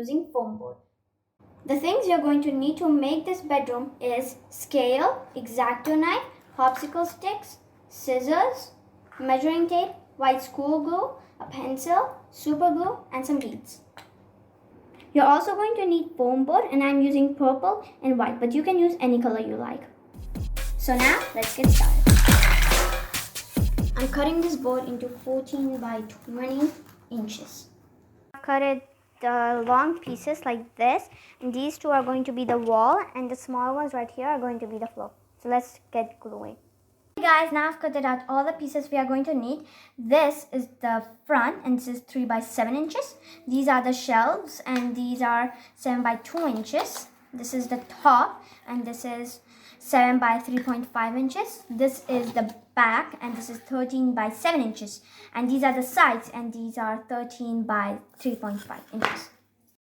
using foam board. The things you're going to need to make this bedroom is scale, X-Acto knife, popsicle sticks, scissors, measuring tape, white school glue, a pencil, super glue, and some beads. You're also going to need foam board, and I'm using purple and white, but you can use any color you like. So now, let's get started. I'm cutting this board into 14 by 20 inches. I've cut it the long pieces like this, and these two are going to be the wall, and the small ones right here are going to be the floor. So let's get gluing. Hey guys, now I've cut it out all the pieces we are going to need. This is the front, and this is 3 by 7 inches. These are the shelves, and these are 7 by 2 inches. This is the top, and this is 7 by 3.5 inches. This is the back, and this is 13 by 7 inches. And these are the sides, and these are 13 by 3.5 inches.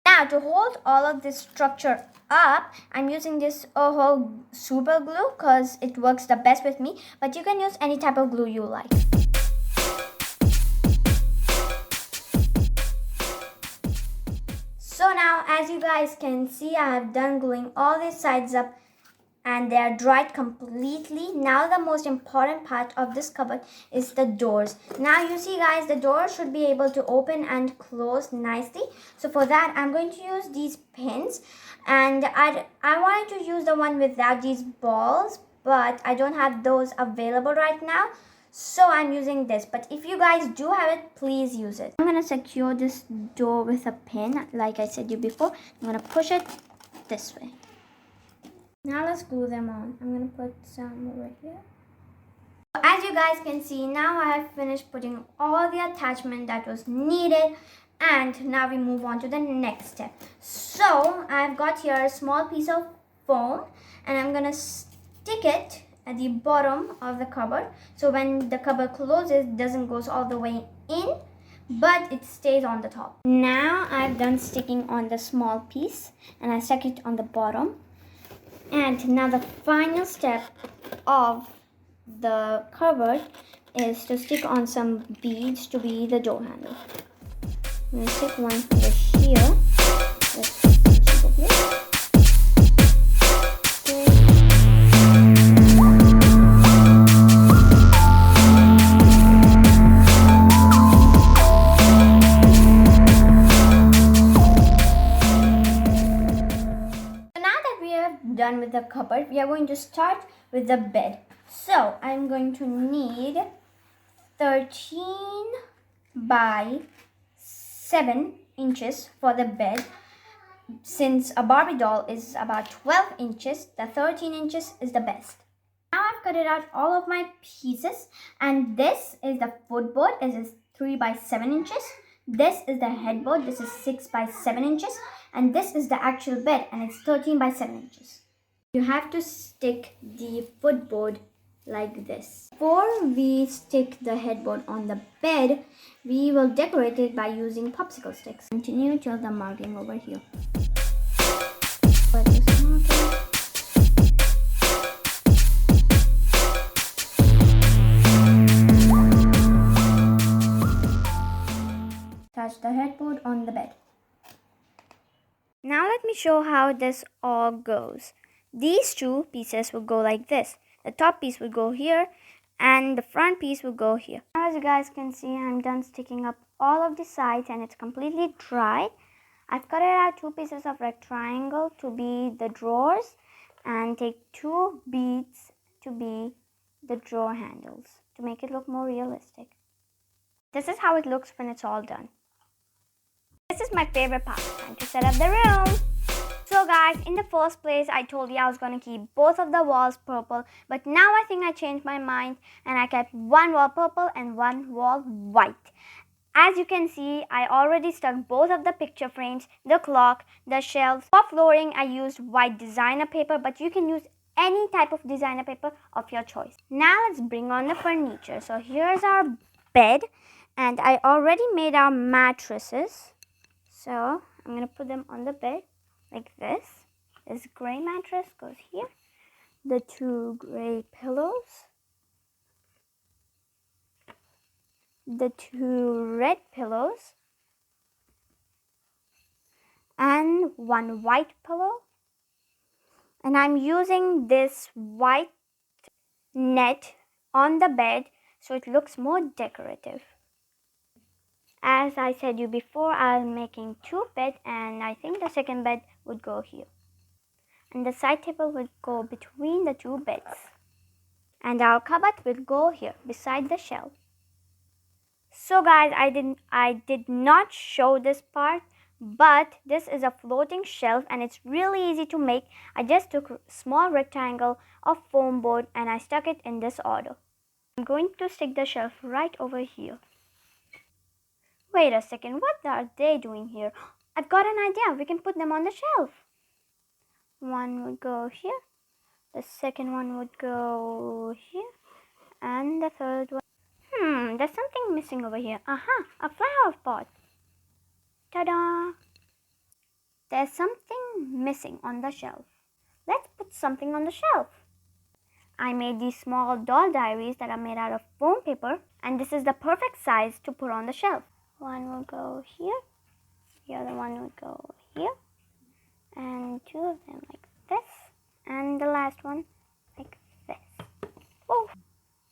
Now, to hold all of this structure up, I'm using this Oho super glue because it works the best with me, but you can use any type of glue you like. So now, as you guys can see, I have done gluing all these sides up and they are dried completely. Now the most important part of this cupboard is the doors. Now you see guys, the door should be able to open and close nicely. So for that, I'm going to use these pins, and I wanted to use the one without these balls, but I don't have those available right now. So I'm using this, but if you guys do have it, please use it. I'm going to secure this door with a pin, like I said to you before. I'm going to push it this way. Now let's glue them on. I'm going to put some over here. As you guys can see, now I have finished putting all the attachment that was needed, and now we move on to the next step. So I've got here a small piece of foam, and I'm going to stick it at the bottom of the cupboard. So when the cupboard closes, it doesn't go all the way in, but it stays on the top. Now I've done sticking on the small piece, and I stuck it on the bottom. And now the final step of the cupboard is to stick on some beads to be the door handle. I'm going to stick one over here with super glue. Done with the cupboard, we are going to start with the bed. So I'm going to need 13 by 7 inches for the bed. Since a Barbie doll is about 12 inches, the 13 inches is the best. Now I've cut it out all of my pieces, and this is the footboard. This is 3 by 7 inches. This is the headboard. This is 6 by 7 inches. And this is the actual bed, and it's 13 by 7 inches. You have to stick the footboard like this. Before we stick the headboard on the bed, we will decorate it by using popsicle sticks. Continue till the marking over here. Put this marking. Attach the headboard on the bed. Now let me show how this all goes. These two pieces will go like this. The top piece will go here, and the front piece will go here. Now as you guys can see, I'm done sticking up all of the sides, and it's completely dry. I've cut out 2 pieces of red triangle to be the drawers, and take 2 beads to be the drawer handles to make it look more realistic. This is how it looks when it's all done. This is my favorite part, time to set up the room. So guys, in the first place, I told you I was going to keep both of the walls purple, but now I think I changed my mind, and I kept one wall purple and one wall white. As you can see, I already stuck both of the picture frames, the clock, the shelves. For flooring, I used white designer paper, but you can use any type of designer paper of your choice. Now let's bring on the furniture. So here's our bed, and I already made our mattresses. So I'm going to put them on the bed like this. This gray mattress goes here. The 2 gray pillows. The 2 red pillows. and one white pillow. And I'm using this white net on the bed so it looks more decorative. As I said you before, I'm making two beds, and I think the second bed would go here. And the side table would go between the two beds. And our cupboard will go here beside the shelf. So guys, I did not show this part, but this is a floating shelf and it's really easy to make. I just took a small rectangle of foam board and I stuck it in this order. I'm going to stick the shelf right over here. Wait a second, what are they doing here? I've got an idea. We can put them on the shelf. One would go here. The second one would go here. And the third one. There's something missing over here. Aha, a flower pot. Ta-da! There's something missing on the shelf. Let's put something on the shelf. I made these small doll diaries that are made out of foam paper, and this is the perfect size to put on the shelf. One will go here, the other one will go here, and two of them like this, and the last one like this. Whoa!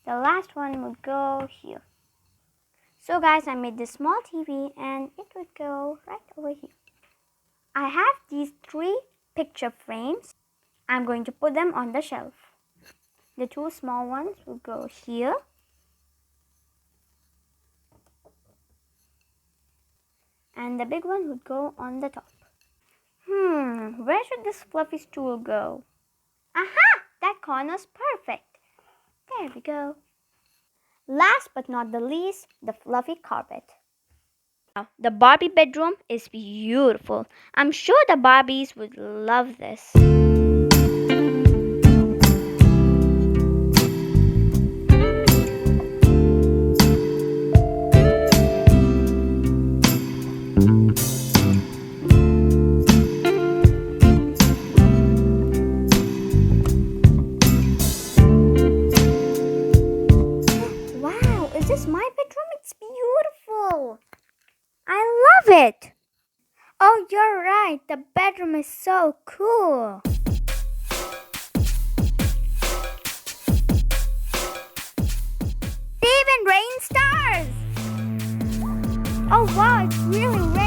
The last one would go here. So guys, I made this small TV and it would go right over here. I have these 3 picture frames. I'm going to put them on the shelf. The 2 small ones will go here. And the big one would go on the top. Where should this fluffy stool go? Aha! That corner's perfect. There we go. Last but not the least, the fluffy carpet. Now, the Barbie bedroom is beautiful. I'm sure the Barbies would love this. Wow, is this my bedroom? It's beautiful. I love it. Oh, you're right. The bedroom is so cool. It even rains stars. Oh wow, it's really raining.